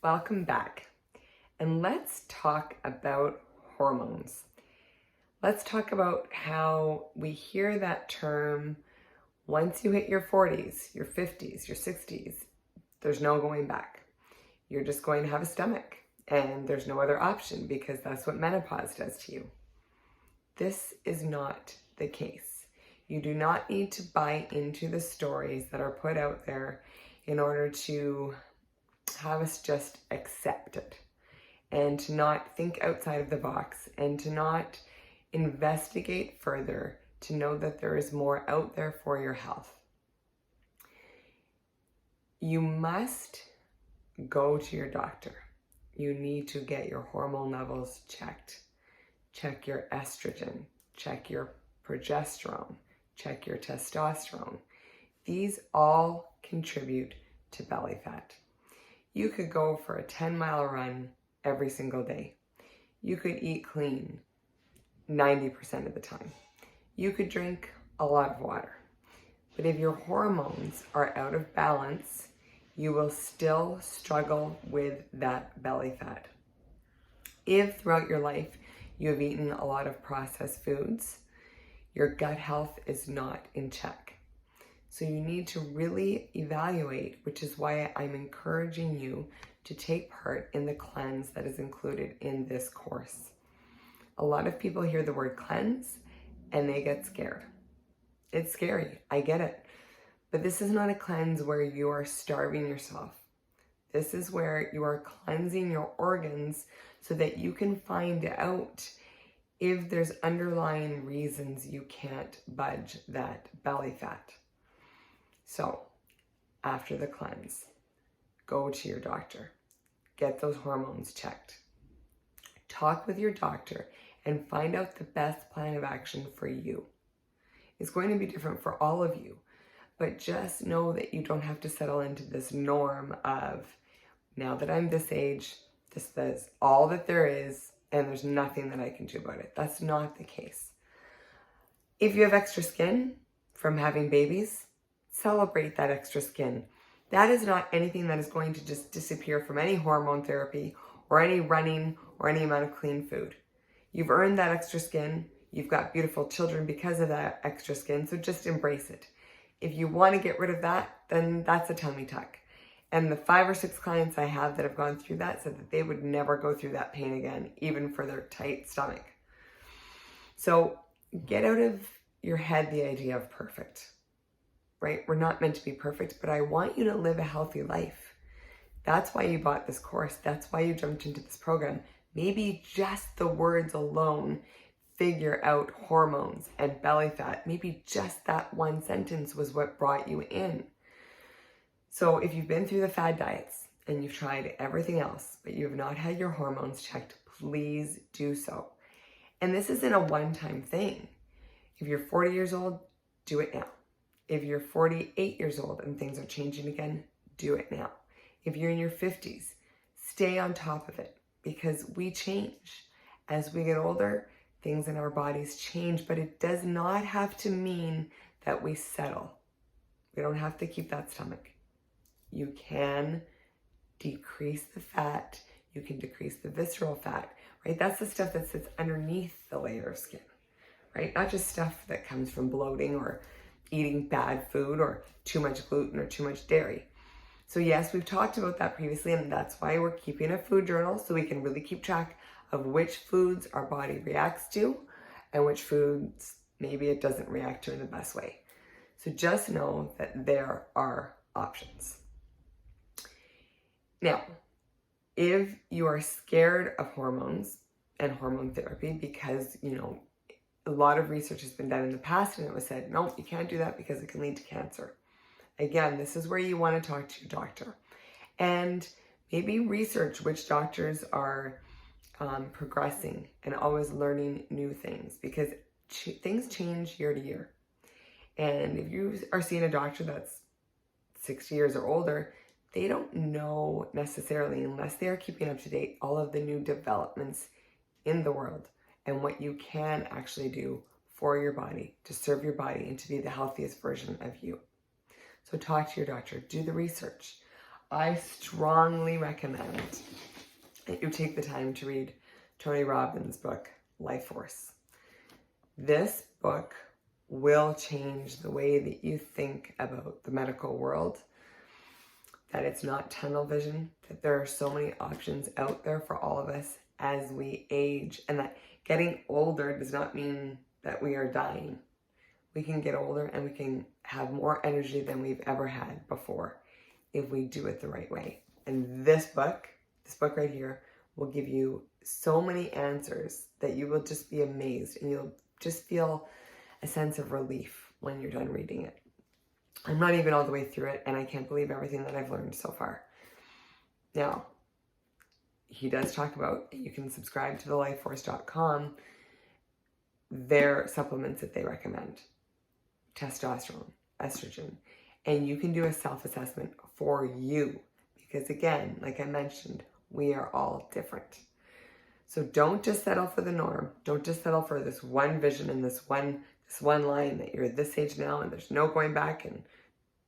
Welcome back. And let's talk about hormones. Let's talk about how we hear that term once you hit your 40s, your 50s, your 60s, there's no going back. You're just going to have a stomach and there's no other option because that's what menopause does to you. This is not the case. You do not need to buy into the stories that are put out there in order to have us just accept it and to not think outside of the box and to not investigate further to know that there is more out there for your health. You must go to your doctor. You need to get your hormone levels checked. Check your estrogen, check your progesterone, check your testosterone. These all contribute to belly fat. You could go for a 10-mile run every single day. You could eat clean 90% of the time. You could drink a lot of water. But if your hormones are out of balance, you will still struggle with that belly fat. If throughout your life you have eaten a lot of processed foods, your gut health is not in check. So you need to really evaluate, which is why I'm encouraging you to take part in the cleanse that is included in this course. A lot of people hear the word cleanse and they get scared. It's scary, I get it. But this is not a cleanse where you are starving yourself. This is where you are cleansing your organs so that you can find out if there's underlying reasons you can't budge that belly fat. So, after the cleanse, go to your doctor. Get those hormones checked. Talk with your doctor and find out the best plan of action for you. It's going to be different for all of you, but just know that you don't have to settle into this norm of, now that I'm this age, this is all that there is, and there's nothing that I can do about it. That's not the case. If you have extra skin from having babies, celebrate that extra skin. That is not anything that is going to just disappear from any hormone therapy or any running or any amount of clean food. You've earned that extra skin. You've got beautiful children because of that extra skin, so just embrace it. If you want to get rid of that, then that's a tummy tuck. And the 5 or 6 clients I have that have gone through that said that they would never go through that pain again, even for their tight stomach. So get out of your head the idea of perfect, right? We're not meant to be perfect, but I want you to live a healthy life. That's why you bought this course. That's why you jumped into this program. Maybe just the words alone figure out hormones and belly fat. Maybe just that one sentence was what brought you in. So if you've been through the fad diets and you've tried everything else, but you have not had your hormones checked, please do so. And this isn't a one-time thing. If you're 40 years old, do it now. If you're 48 years old and things are changing again, do it now. If you're in your 50s, stay on top of it because we change. As we get older, things in our bodies change, but it does not have to mean that we settle. We don't have to keep that stomach. You can decrease the fat. You can decrease the visceral fat, right? That's the stuff that sits underneath the layer of skin, right? Not just stuff that comes from bloating or eating bad food or too much gluten or too much dairy. So yes, we've talked about that previously, and that's why we're keeping a food journal so we can really keep track of which foods our body reacts to and which foods maybe it doesn't react to in the best way. So just know that there are options. Now, if you are scared of hormones and hormone therapy because, a lot of research has been done in the past and it was said, no, you can't do that because it can lead to cancer. Again, this is where you want to talk to your doctor and maybe research which doctors are progressing and always learning new things because things change year to year. And if you are seeing a doctor that's 60 years or older, they don't know necessarily, unless they are keeping up to date, all of the new developments in the world and what you can actually do for your body, to serve your body and to be the healthiest version of you. So talk to your doctor, do the research. I strongly recommend that you take the time to read Tony Robbins' book, Life Force. This book will change the way that you think about the medical world, that it's not tunnel vision, that there are so many options out there for all of us as we age, and that getting older does not mean that we are dying. We can get older and we can have more energy than we've ever had before if we do it the right way. And this book right here, will give you so many answers that you will just be amazed, and you'll just feel a sense of relief when you're done reading it. I'm not even all the way through it, and I can't believe everything that I've learned so far. Now, he does talk about, you can subscribe to thelifeforce.com, their supplements that they recommend. Testosterone, estrogen, and you can do a self-assessment for you, because again, like I mentioned, we are all different. So don't just settle for the norm. Don't just settle for this one vision and this one line that you're this age now and there's no going back and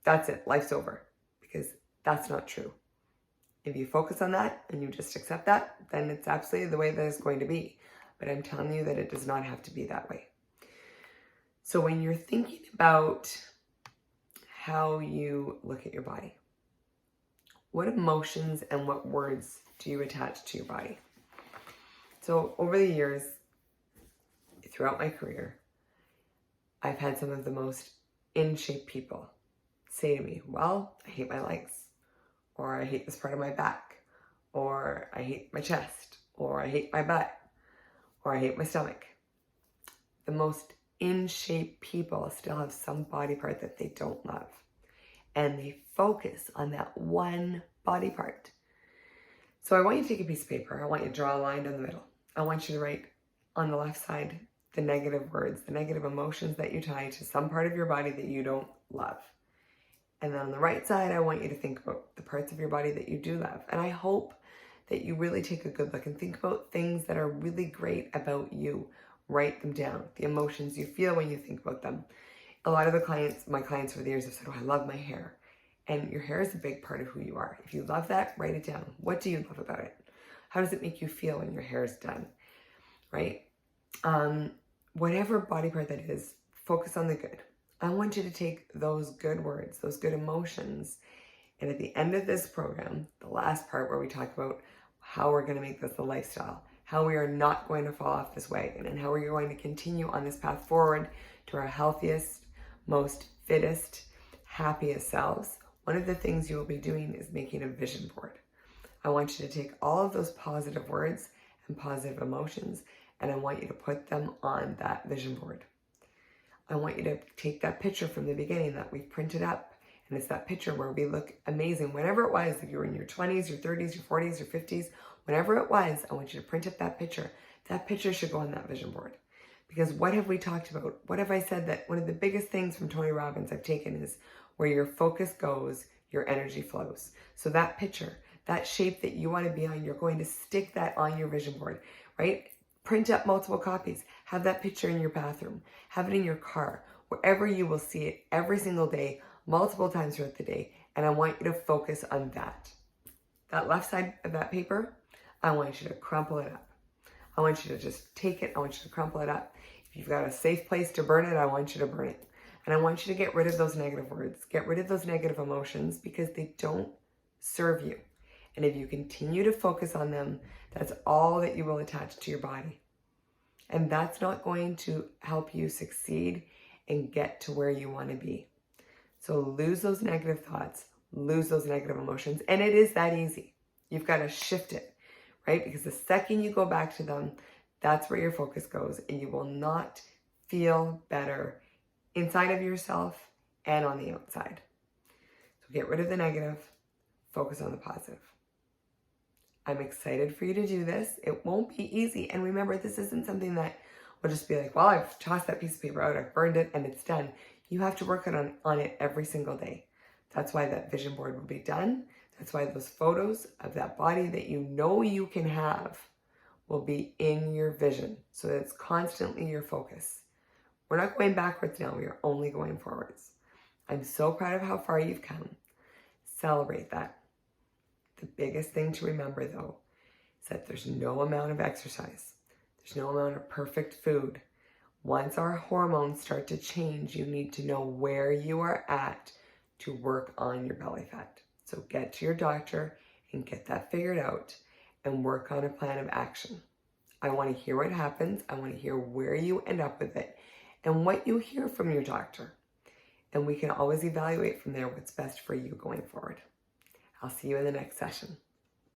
that's it, life's over, because that's not true. If you focus on that and you just accept that, then it's absolutely the way that it's going to be. But I'm telling you that it does not have to be that way. So when you're thinking about how you look at your body, what emotions and what words do you attach to your body? So over the years, throughout my career, I've had some of the most in-shape people say to me, well, I hate my legs, or I hate this part of my back, or I hate my chest, or I hate my butt, or I hate my stomach. The most in-shape people still have some body part that they don't love, and they focus on that one body part. So I want you to take a piece of paper. I want you to draw a line down the middle. I want you to write on the left side the negative words, the negative emotions that you tie to some part of your body that you don't love. And then on the right side, I want you to think about the parts of your body that you do love. And I hope that you really take a good look and think about things that are really great about you. Write them down, the emotions you feel when you think about them. A lot of my clients over the years have said, oh, I love my hair. And your hair is a big part of who you are. If you love that, write it down. What do you love about it? How does it make you feel when your hair is done, right? Whatever body part that is, focus on the good. I want you to take those good words, those good emotions, and at the end of this program, the last part where we talk about how we're going to make this a lifestyle, how we are not going to fall off this wagon, and how we're going to continue on this path forward to our healthiest, most fittest, happiest selves. One of the things you will be doing is making a vision board. I want you to take all of those positive words and positive emotions, and I want you to put them on that vision board. I want you to take that picture from the beginning that we've printed up, and it's that picture where we look amazing. Whenever it was, if you were in your 20s, your 30s, your 40s, your 50s, whenever it was, I want you to print up that picture. That picture should go on that vision board. Because what have we talked about? What have I said that one of the biggest things from Tony Robbins I've taken is where your focus goes, your energy flows. So that picture, that shape that you want to be on, you're going to stick that on your vision board, right? Print up multiple copies. Have that picture in your bathroom. Have it in your car, wherever you will see it every single day, multiple times throughout the day. And I want you to focus on that. That left side of that paper, I want you to crumple it up. I want you to just take it. I want you to crumple it up. If you've got a safe place to burn it, I want you to burn it. And I want you to get rid of those negative words. Get rid of those negative emotions because they don't serve you. And if you continue to focus on them, that's all that you will attach to your body. And that's not going to help you succeed and get to where you want to be. So lose those negative thoughts, lose those negative emotions. And it is that easy. You've got to shift it, right? Because the second you go back to them, that's where your focus goes. And you will not feel better inside of yourself and on the outside. So get rid of the negative, focus on the positive. I'm excited for you to do this. It won't be easy. And remember, this isn't something that will just be like, well, I've tossed that piece of paper out, I've burned it, and it's done. You have to work on it every single day. That's why that vision board will be done. That's why those photos of that body that you know you can have will be in your vision. So that it's constantly your focus. We're not going backwards now. We are only going forwards. I'm so proud of how far you've come. Celebrate that. The biggest thing to remember though is that there's no amount of exercise, there's no amount of perfect food. Once our hormones start to change, you need to know where you are at to work on your belly fat. So get to your doctor and get that figured out and work on a plan of action. I want to hear what happens. I want to hear where you end up with it and what you hear from your doctor. And we can always evaluate from there what's best for you going forward. I'll see you in the next session.